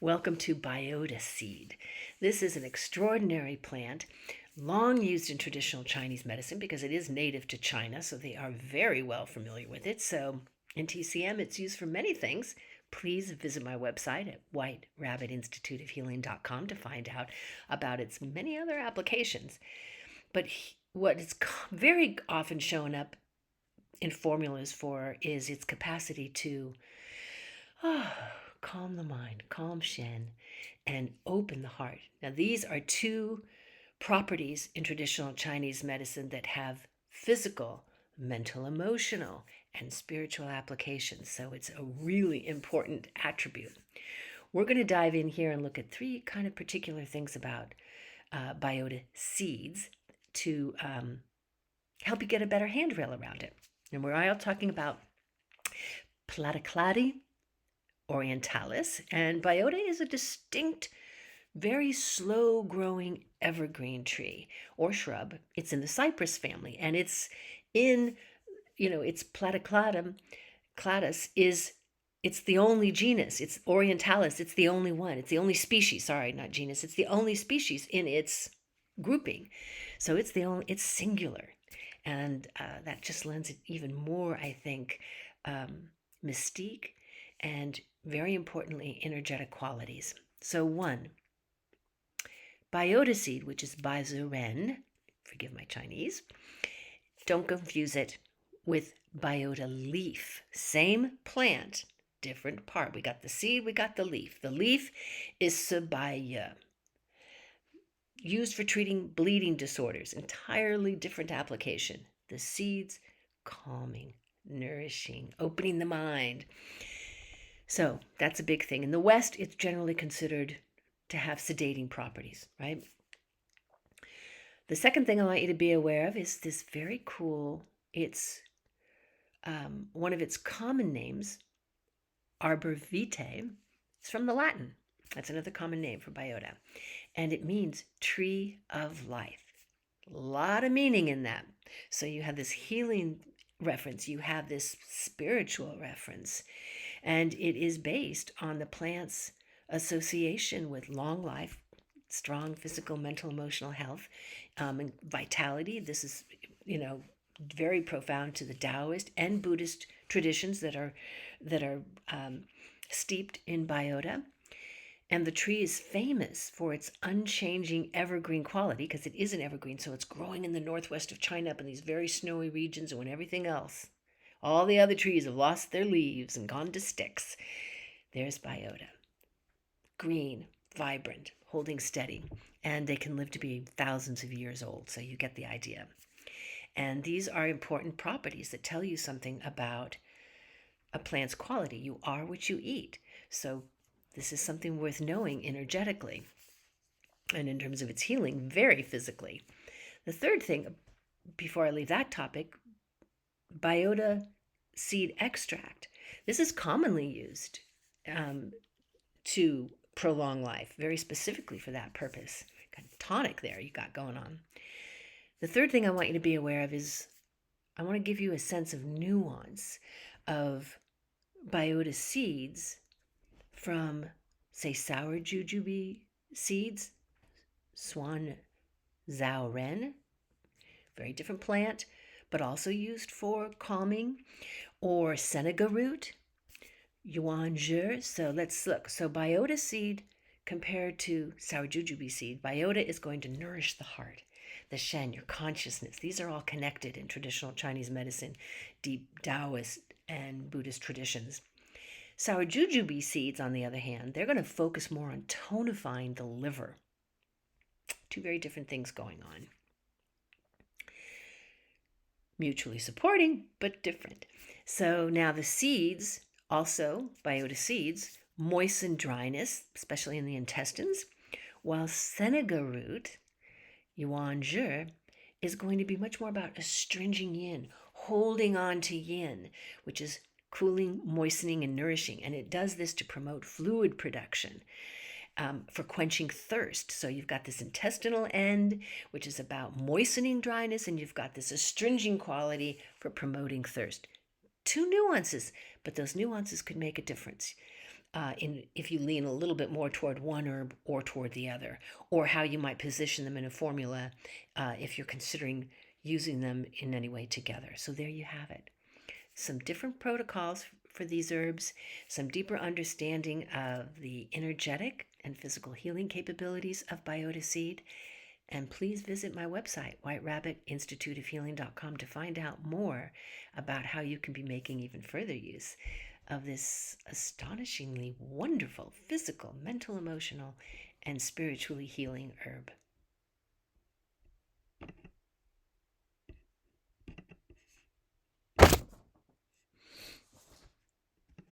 Welcome to Biota Seed. This is an extraordinary plant, long used in traditional Chinese medicine because it is native to China, so they are very well familiar with it. So in TCM, it's used for many things. Please visit my website at whiterabbitinstituteofhealing.com to find out about its many other applications. But what is very often shown up in formulas for is its capacity to calm the mind, calm Shen, and open the heart. Now, these are two properties in traditional Chinese medicine that have physical, mental, emotional, and spiritual applications. So it's a really important attribute. We're going to dive in here and look at three kind of particular things about biota seeds to help you get a better handrail around it. And we're all talking about Platyclady orientalis, and biota is a distinct, very slow growing evergreen tree or shrub. It's in the cypress family, and it's in, it's Platycladum cladus is, it's the only genus. It's orientalis. It's the only one. It's the only species. Sorry, not genus. It's the only species in its grouping. So it's singular. And that just lends it even more, I think, mystique and, very importantly, energetic qualities. So one, biota seed, which is Ren, forgive my Chinese, don't confuse it with biota leaf. Same plant, different part. We got the seed, we got the leaf. The leaf is Sabaya, used for treating bleeding disorders, entirely different application. The seeds, calming, nourishing, opening the mind. So that's a big thing. In the West, it's generally considered to have sedating properties, right? The second thing I want you to be aware of is this very cool, it's one of its common names, arbor vitae. It's from the Latin. That's another common name for biota. And it means tree of life. A lot of meaning in that. So you have this healing reference, you have this spiritual reference, and it is based on the plant's association with long life, strong physical, mental, emotional health, and vitality. This is, very profound to the Taoist and Buddhist traditions that are steeped in biota. And the tree is famous for its unchanging evergreen quality because it is an evergreen. So it's growing in the northwest of China up in these very snowy regions, and when everything else, all the other trees have lost their leaves and gone to sticks, there's biota. Green, vibrant, holding steady, and they can live to be thousands of years old. So you get the idea. And these are important properties that tell you something about a plant's quality. You are what you eat. So this is something worth knowing energetically. And in terms of its healing, very physically. The third thing, before I leave that topic, biota seed extract. This is commonly used to prolong life, very specifically for that purpose. Got a tonic there you got going on. The third thing I want you to be aware of is I want to give you a sense of nuance of biota seeds from, say, sour jujube seeds, Swan Zhao Ren, very different plant, but also used for calming, or Seneca root, Yuan Zhe. So let's look. So biota seed compared to sour jujube seed, biota is going to nourish the heart, the Shen, your consciousness. These are all connected in traditional Chinese medicine, deep Taoist and Buddhist traditions. Sour jujube seeds, on the other hand, they're going to focus more on tonifying the liver. Two very different things going on. Mutually supporting, but different. So now the seeds, also biota seeds, moisten dryness, especially in the intestines, while Seneca root, Yuan Zhe, is going to be much more about astringing yin, holding on to yin, which is cooling, moistening, and nourishing. And it does this to promote fluid production, for quenching thirst. So you've got this intestinal end, which is about moistening dryness, and you've got this astringing quality for promoting thirst. Two nuances, but those nuances could make a difference. if you lean a little bit more toward one herb or toward the other, or how you might position them in a formula if you're considering using them in any way together. So there you have it. Some different protocols for these herbs, some deeper understanding of the energetic and physical healing capabilities of Biota Seed. And please visit my website, whiterabbitinstituteofhealing.com, to find out more about how you can be making even further use of this astonishingly wonderful physical, mental, emotional, and spiritually healing herb.